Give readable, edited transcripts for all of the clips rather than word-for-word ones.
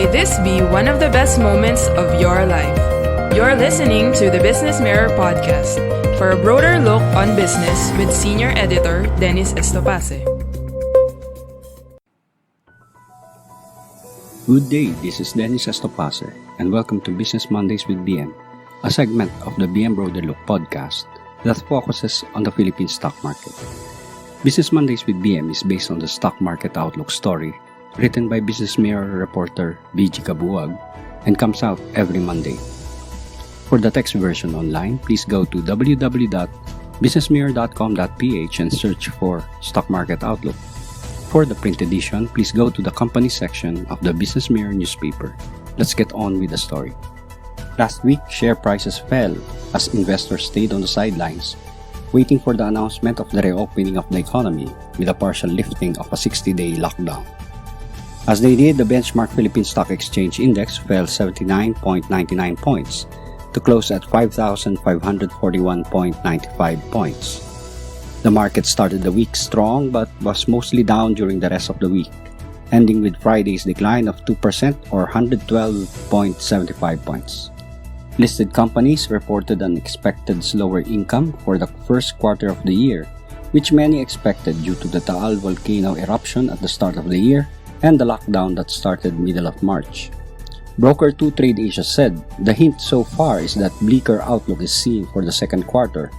may this be one of the best moments of your life. You're listening to the Business Mirror Podcast for a broader look on business with Senior Editor Dennis Estopace. Good day, this is Dennis Estopace, and welcome to Business Mondays with BM, a segment of the BM Broader Look podcast that focuses on the Philippine stock market. Business Mondays with BM is based on the stock market outlook story written by Business Mirror reporter BG Kabuwag and comes out every Monday. For the text version online, please go to www.businessmirror.com.ph and search for Stock Market Outlook. For the print edition, please go to the company section of the Business Mirror newspaper. Let's get on with the story. Last week, share prices fell as investors stayed on the sidelines, waiting for the announcement of the reopening of the economy with a partial lifting of a 60-day lockdown. As they did, the benchmark Philippine Stock Exchange Index fell 79.99 points to close at 5,541.95 points. The market started the week strong but was mostly down during the rest of the week, ending with Friday's decline of 2% or 112.75 points. Listed companies reported an expected slower income for the first quarter of the year, which many expected due to the Taal volcano eruption at the start of the year and the lockdown that started middle of March. Broker 2Trade Asia said the hint so far is that bleaker outlook is seen for the second quarter,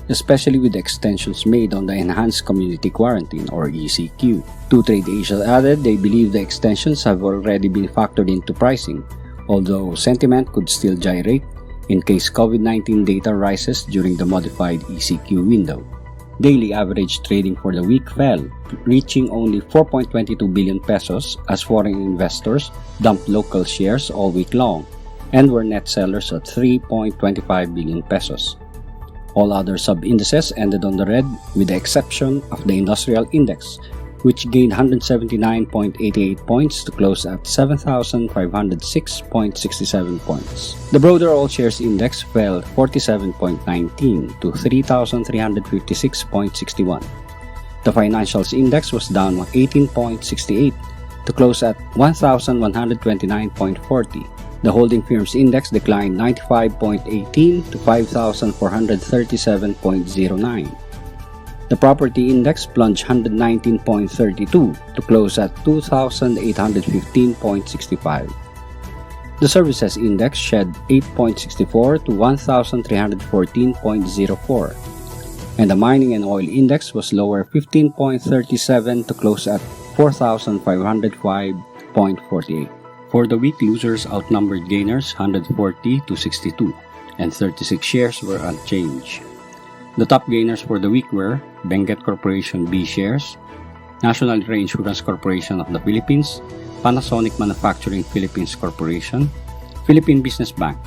especially with the extensions made on the Enhanced Community Quarantine or ECQ. 2Trade Asia added they believe the extensions have already been factored into pricing, although sentiment could still gyrate in case COVID-19 data rises during the modified ECQ window. Daily average trading for the week fell, reaching only 4.22 billion pesos as foreign investors dumped local shares all week long and were net sellers at 3.25 billion pesos. All other sub-indices ended on the red with the exception of the industrial index, which gained 179.88 points to close at 7,506.67 points. The broader all shares index fell 47.19 to 3,356.61. The financials index was down 18.68 to close at 1,129.40. The holding firms index declined 95.18 to 5,437.09. The property index plunged 119.32 to close at 2,815.65. The services index shed 8.64 to 1,314.04. And the mining and oil index was lower 15.37 to close at 4,505.48. For the week, losers outnumbered gainers 140 to 62, and 36 shares were unchanged. The top gainers for the week were Benguet Corporation B shares, National Reinsurance Corporation of the Philippines, Panasonic Manufacturing Philippines Corporation, Philippine Business Bank,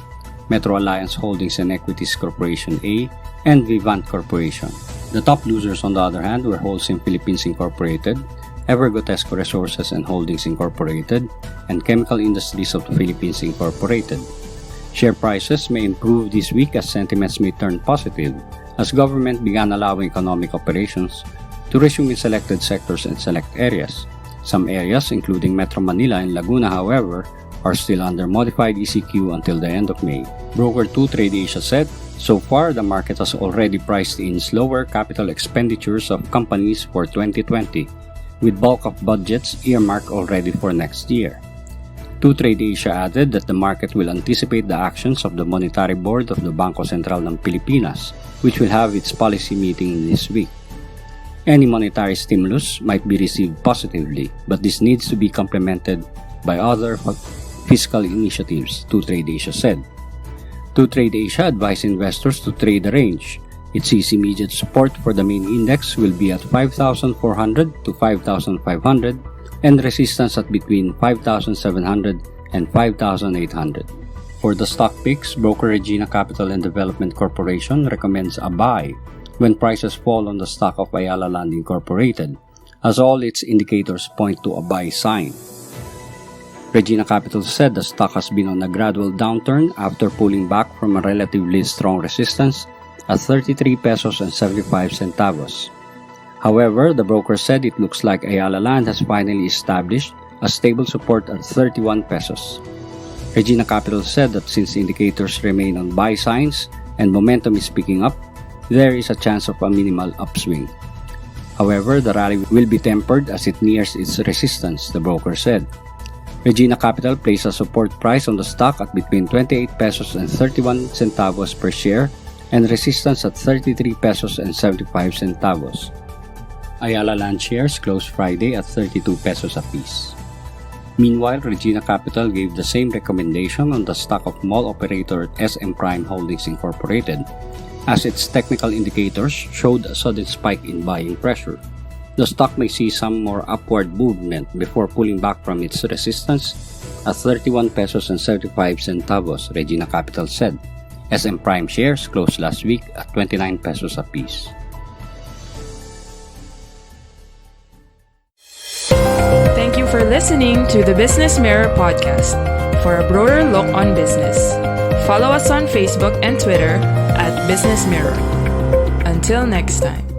Metro Alliance Holdings and Equities Corporation A, and Vivant Corporation. The top losers, on the other hand, were Holcim Philippines Incorporated, Evergotesco Resources and Holdings Incorporated, and Chemical Industries of the Philippines Incorporated. Share prices may improve this week as sentiments may turn positive, as government began allowing economic operations to resume in selected sectors and select areas. Some areas, including Metro Manila and Laguna, however, are still under modified ECQ until the end of May. Broker 2Trade Asia said, so far the market has already priced in slower capital expenditures of companies for 2020, with bulk of budgets earmarked already for next year. 2Trade Asia added that the market will anticipate the actions of the Monetary Board of the Bangko Sentral ng Pilipinas, which will have its policy meeting this week. Any monetary stimulus might be received positively, but this needs to be complemented by other fiscal initiatives, 2Trade Asia said. 2Trade Asia advised investors to trade the range. It sees immediate support for the main index will be at 5,400 to 5,500 and resistance at between 5,700 and 5,800. For the stock picks, broker Regina Capital and Development Corporation recommends a buy when prices fall on the stock of Ayala Land Incorporated, as all its indicators point to a buy sign. Regina Capital said the stock has been on a gradual downturn after pulling back from a relatively strong resistance at 33 pesos and 75 centavos. However, the broker said it looks like Ayala Land has finally established a stable support at 31 pesos. Regina Capital said that since indicators remain on buy signs and momentum is picking up, there is a chance of a minimal upswing. However, the rally will be tempered as it nears its resistance, the broker said. Regina Capital placed a support price on the stock at between 28 pesos and 31 centavos per share and resistance at 33 pesos and 75 centavos. Ayala Land shares closed Friday at 32 pesos apiece. Meanwhile, Regina Capital gave the same recommendation on the stock of mall operator SM Prime Holdings Incorporated, as its technical indicators showed a sudden spike in buying pressure. The stock may see some more upward movement before pulling back from its resistance at 31 pesos and 75 centavos, Regina Capital said. SM Prime shares closed last week at 29 pesos apiece. Thank you for listening to the Business Mirror podcast. For a broader look on business, follow us on Facebook and Twitter at Business Mirror. Until next time.